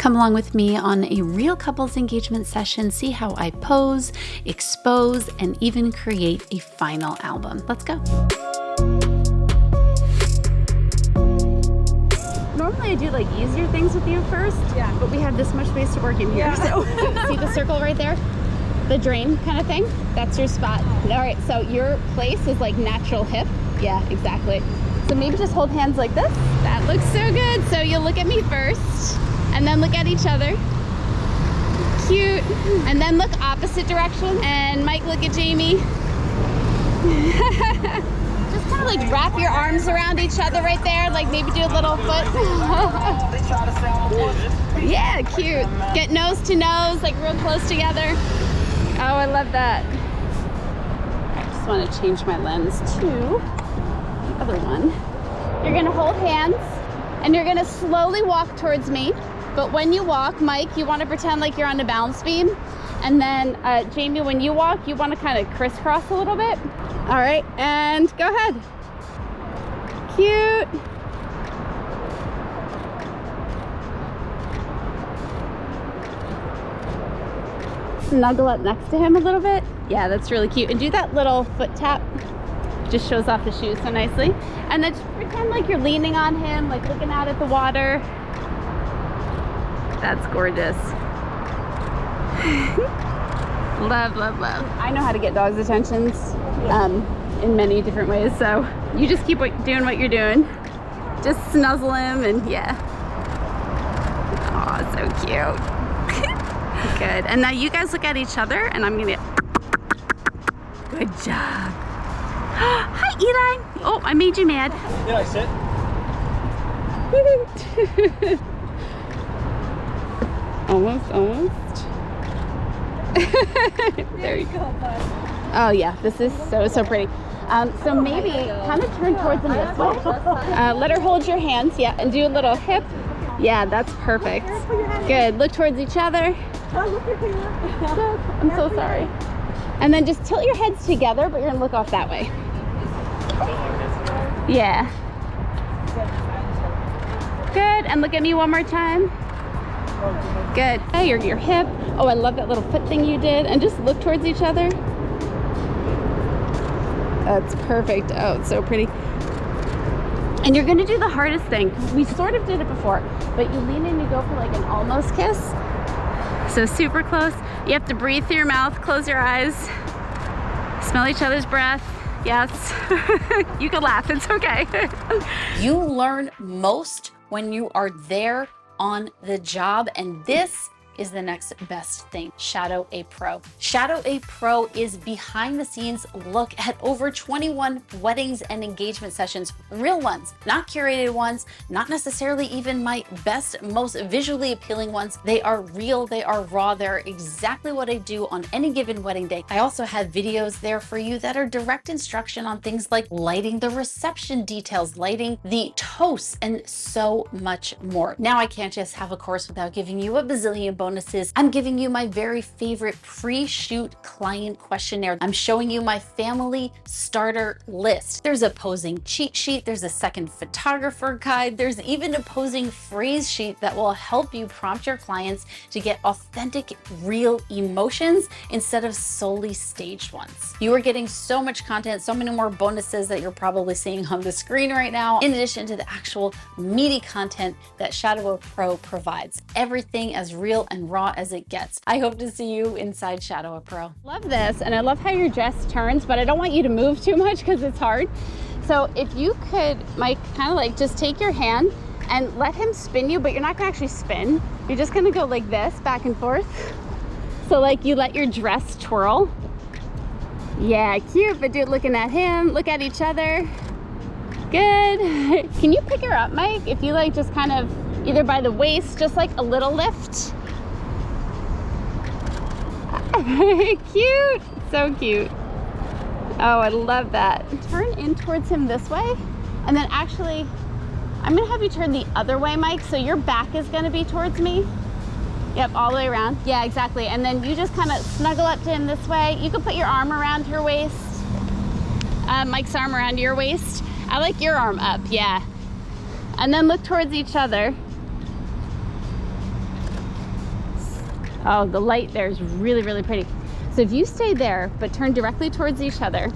Come along with me on a real couples engagement session, see how I pose, expose, and even create a final album. Let's go. Normally I do like easier things with you first, yeah, but we have this much space to work in here. Yeah. So see the circle right there? The drain kind of thing? That's your spot. All right, so your place is like natural hip. Yeah, exactly. So maybe just hold hands like this. That looks so good. So you'll look at me first and then look at each other. Cute. And then look opposite direction. And Mike, look at Jamie. Just kind of like wrap your arms around each other right there. Like maybe do a little foot. Yeah, cute. Get nose to nose, like real close together. Oh, I love that. I just want to change my lens to the other one. You're gonna hold hands and you're gonna slowly walk towards me. But when you walk, Mike, you want to pretend like you're on the balance beam. And then Jamie, when you walk, you want to kind of crisscross a little bit. All right, and go ahead. Cute. Snuggle up next to him a little bit. Yeah, that's really cute. And do that little foot tap. Just shows off the shoes so nicely. And then just pretend like you're leaning on him, like looking out at the water. That's gorgeous. Love, love, love. I know how to get dogs' attentions in many different ways, so you just keep doing what you're doing. Just snuzzle him and yeah. Oh, so cute. Good. And now you guys look at each other and I'm gonna... Good job. Hi, Eli. Oh, I made you mad. Did I sit? Almost. There you go. Oh yeah, this is so pretty. So maybe kind of turn towards him this way. Let her hold your hands, yeah, and do a little hip. Yeah, that's perfect. Good. Look towards each other. I'm so sorry. And then just tilt your heads together, but you're gonna look off that way. Yeah. Good. And look at me one more time. Good. Hey, your hip. Oh, I love that little foot thing you did. And just look towards each other. That's perfect. Oh, it's so pretty. And you're gonna do the hardest thing. We sort of did it before, but you lean in, you go for like an almost kiss. So super close. You have to breathe through your mouth, close your eyes, smell each other's breath. Yes. You can laugh, it's okay. You learn most when you are there on the job, and this is the next best thing, Shadow a Pro. Shadow a Pro is behind the scenes look at over 21 weddings and engagement sessions, real ones, not curated ones, not necessarily even my best, most visually appealing ones. They are real, they are raw, they're exactly what I do on any given wedding day. I also have videos there for you that are direct instruction on things like lighting the reception details, lighting the toasts, and so much more. Now I can't just have a course without giving you a bazillion bonuses. I'm giving you my very favorite pre-shoot client questionnaire. I'm showing you my family starter list. There's a posing cheat sheet. There's a second photographer guide. There's even a posing phrase sheet that will help you prompt your clients to get authentic, real emotions instead of solely staged ones. You are getting so much content, so many more bonuses that you're probably seeing on the screen right now, in addition to the actual meaty content that Shadow a Pro provides. Everything as real and raw as it gets. I hope to see you inside Shadow a Pro. Love this, and I love how your dress turns, but I don't want you to move too much because it's hard. So if you could, Mike, kind of like just take your hand and let him spin you, but you're not gonna actually spin. You're just gonna go like this, back and forth. So like you let your dress twirl. Yeah, cute, but do it looking at him, look at each other. Good. Can you pick her up, Mike? If you like just kind of either by the waist, just like a little lift. Cute, so cute. Oh, I love that. Turn in towards him this way, and then actually, I'm gonna have you turn the other way, Mike, so your back is gonna be towards me. Yep, all the way around. Yeah, exactly. And then you just kind of snuggle up to him this way. You can put your arm around her waist. Mike's arm around your waist. I like your arm up, yeah. And then look towards each other. Oh, the light there is really, really pretty. So if you stay there, but turn directly towards each other,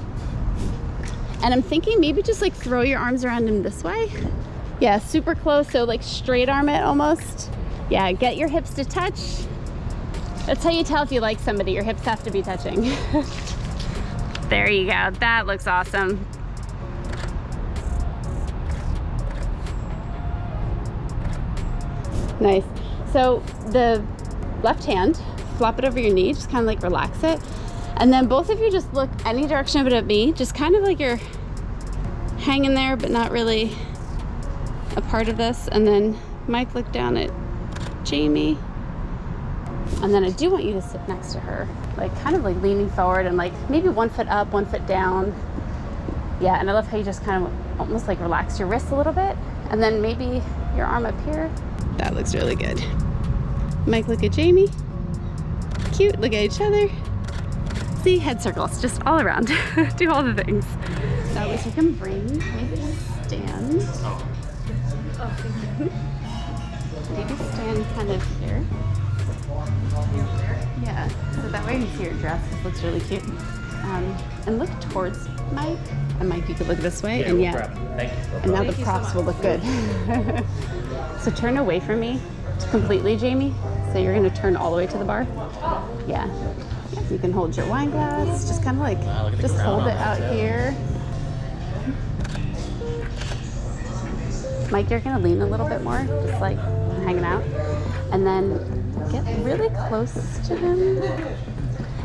and I'm thinking maybe just like throw your arms around him this way. Yeah, super close, so like straight arm it almost. Yeah, get your hips to touch. That's how you tell if you like somebody, your hips have to be touching. There you go, that looks awesome. Nice. So the left hand, flop it over your knee, just kind of like relax it. And then both of you just look any direction but at me, just kind of like you're hanging there but not really a part of this. And then Mike, look down at Jamie. And then I do want you to sit next to her, like kind of like leaning forward and like maybe 1 foot up, 1 foot down. Yeah, and I love how you just kind of almost like relax your wrist a little bit. And then maybe your arm up here. That looks really good. Mike, look at Jamie. Cute, look at each other. See, head circles, just all around. Do all the things. That way you can bring, maybe stand. Maybe stand kind of here. Yeah, so that way you can see your dress. It looks really cute. And look towards Mike. And Mike, you could look this way. And yeah, Thank you. and now the props will look good. So turn away from me completely, Jamie. So you're gonna turn all the way to the bar. Yeah. You can hold your wine glass. Just kind of like, just hold it out here. Mike, you're gonna lean a little bit more, just like hanging out. And then get really close to him.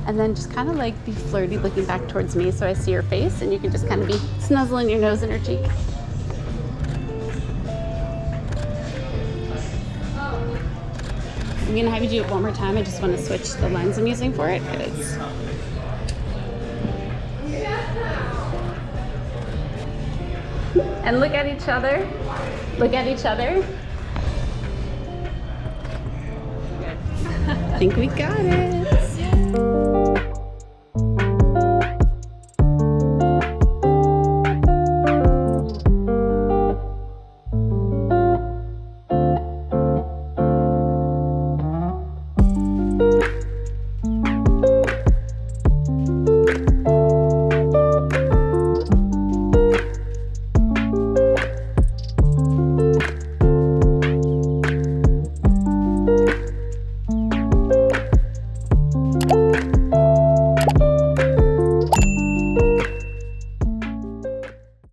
And then just kind of like be flirty looking back towards me so I see your face, and you can just kind of be snuzzling your nose in her cheek. I'm gonna have you do it one more time. I just want to switch the lens I'm using for it. And look at each other. Look at each other. I think we got it.